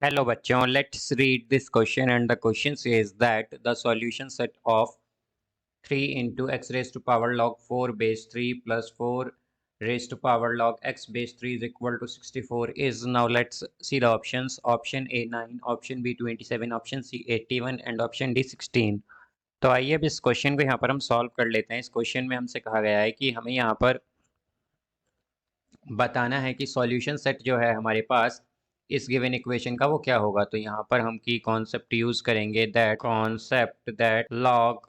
Hello बच्चों, let's read this question and the question says that the solution set of 3 into x raised to power log 4 base 3 plus 4 raised to power log x base 3 is equal to 64 is. Now let's see the options. Option A 9, option B 27, option C 81 and option D 16. तो आइए अब इस question को यहाँ पर हम solve कर लेते हैं। इस क्वेश्चन में हमसे कहा गया है कि हमें यहाँ पर बताना है कि सॉल्यूशन सेट जो है हमारे पास इस गिवन इक्वेशन का वो क्या होगा। तो यहाँ पर हम की कॉन्सेप्ट यूज करेंगे that log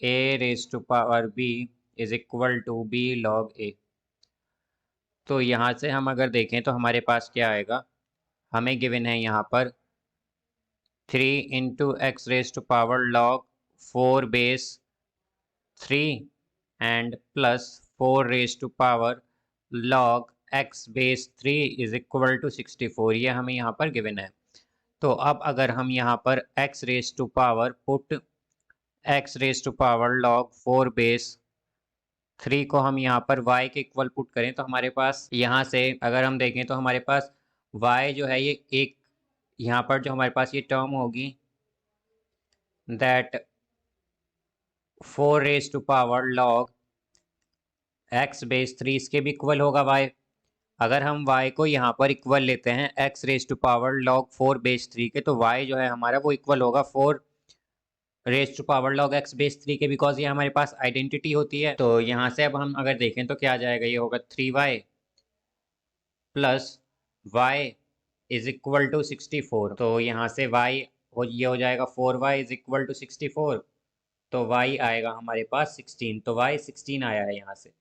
A raise to power B is equal to B log A. तो यहाँ से हम अगर देखें तो हमारे पास क्या आएगा, हमें गिवन है यहाँ पर 3 into X raise to power log 4 base 3 and plus 4 raise to power log x base 3 is equal to 64। ये हमें यहाँ पर गिवन है। तो अब अगर हम यहाँ पर x raise to power x raise to power log 4 base 3 को हम यहाँ पर y के इक्वल पुट करें तो हमारे पास यहाँ से अगर हम देखें तो हमारे पास y जो है ये एक यहाँ पर जो हमारे पास ये टर्म होगी that 4 raise to power log x base 3 इसके भी इक्वल होगा y। अगर हम y को यहाँ पर इक्वल लेते हैं x raise to power log 4 base 3 के, तो y जो है हमारा वो इक्वल होगा 4 raise to power log x base 3 के, बिकॉज ये हमारे पास आइडेंटिटी होती है। तो यहाँ से अब हम अगर देखें तो क्या आ जाएगा, ये होगा 3y plus y is equal to 64। तो यहाँ से y ये हो जाएगा 4y इज इक्वल टू 64। तो y आएगा हमारे पास 16। तो y 16 आया है यहाँ से।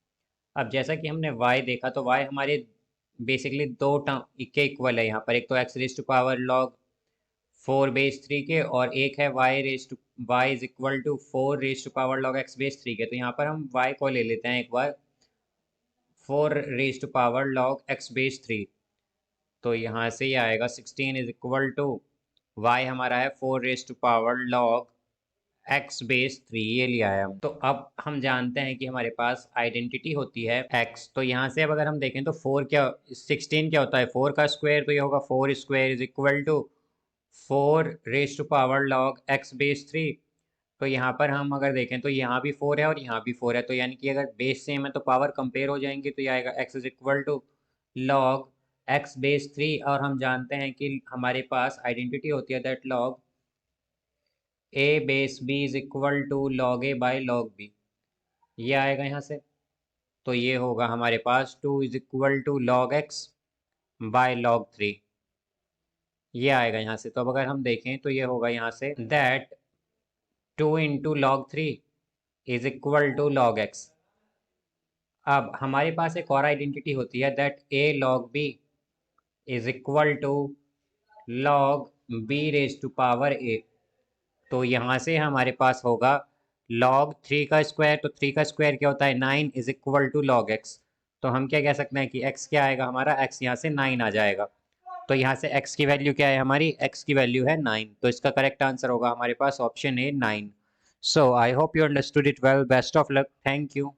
अब जैसा कि हमने y देखा तो y हमारे बेसिकली दो टर्म के इक्वल है यहाँ पर, एक तो x raise to power log 4 base 3 के और एक है y is equal to 4 raise to power log x base 3 के। तो यहाँ पर हम y को ले लेते हैं एक बार 4 raise to power log x base 3। तो यहाँ से ये आएगा 16 इज इक्वल टू y हमारा है 4 raise to power log x base 3, ये लिया है हम। तो अब हम जानते हैं कि हमारे पास आइडेंटिटी होती है x। तो यहाँ से अब अगर हम देखें तो 16 क्या होता है, 4 का स्क्वायर, तो ये होगा 4 square is equal to 4 raise to power log x base 3। तो यहाँ पर हम अगर देखें तो यहाँ भी 4 है और यहाँ भी 4 है, तो यानी कि अगर बेस सेम है तो पावर कंपेयर हो जाएंगे। तो ये आएगा x is equal to log x base 3। और हम जानते हैं कि हमारे पास आइडेंटिटी होती है that log a base b is equal to log a by log b, ये आएगा यहाँ से। तो ये होगा हमारे पास 2 is equal to log x by log 3, ये आएगा यहाँ से। तो अब अगर हम देखें तो ये होगा यहाँ से that 2 into log 3 is equal to log x। अब हमारे पास एक और आइडेंटिटी होती है that a log b is equal to log b raise to power a। तो यहाँ से हमारे पास होगा log 3 का स्क्वायर, तो 3 का स्क्वायर क्या होता है 9 is equal to log x। तो हम क्या कह सकते हैं कि x क्या आएगा हमारा, x यहाँ से 9 आ जाएगा। तो यहाँ से x की वैल्यू क्या है हमारी, x की वैल्यू है 9। तो इसका करेक्ट आंसर होगा हमारे पास option A 9। So I hope you understood it well. Best of luck. Thank you.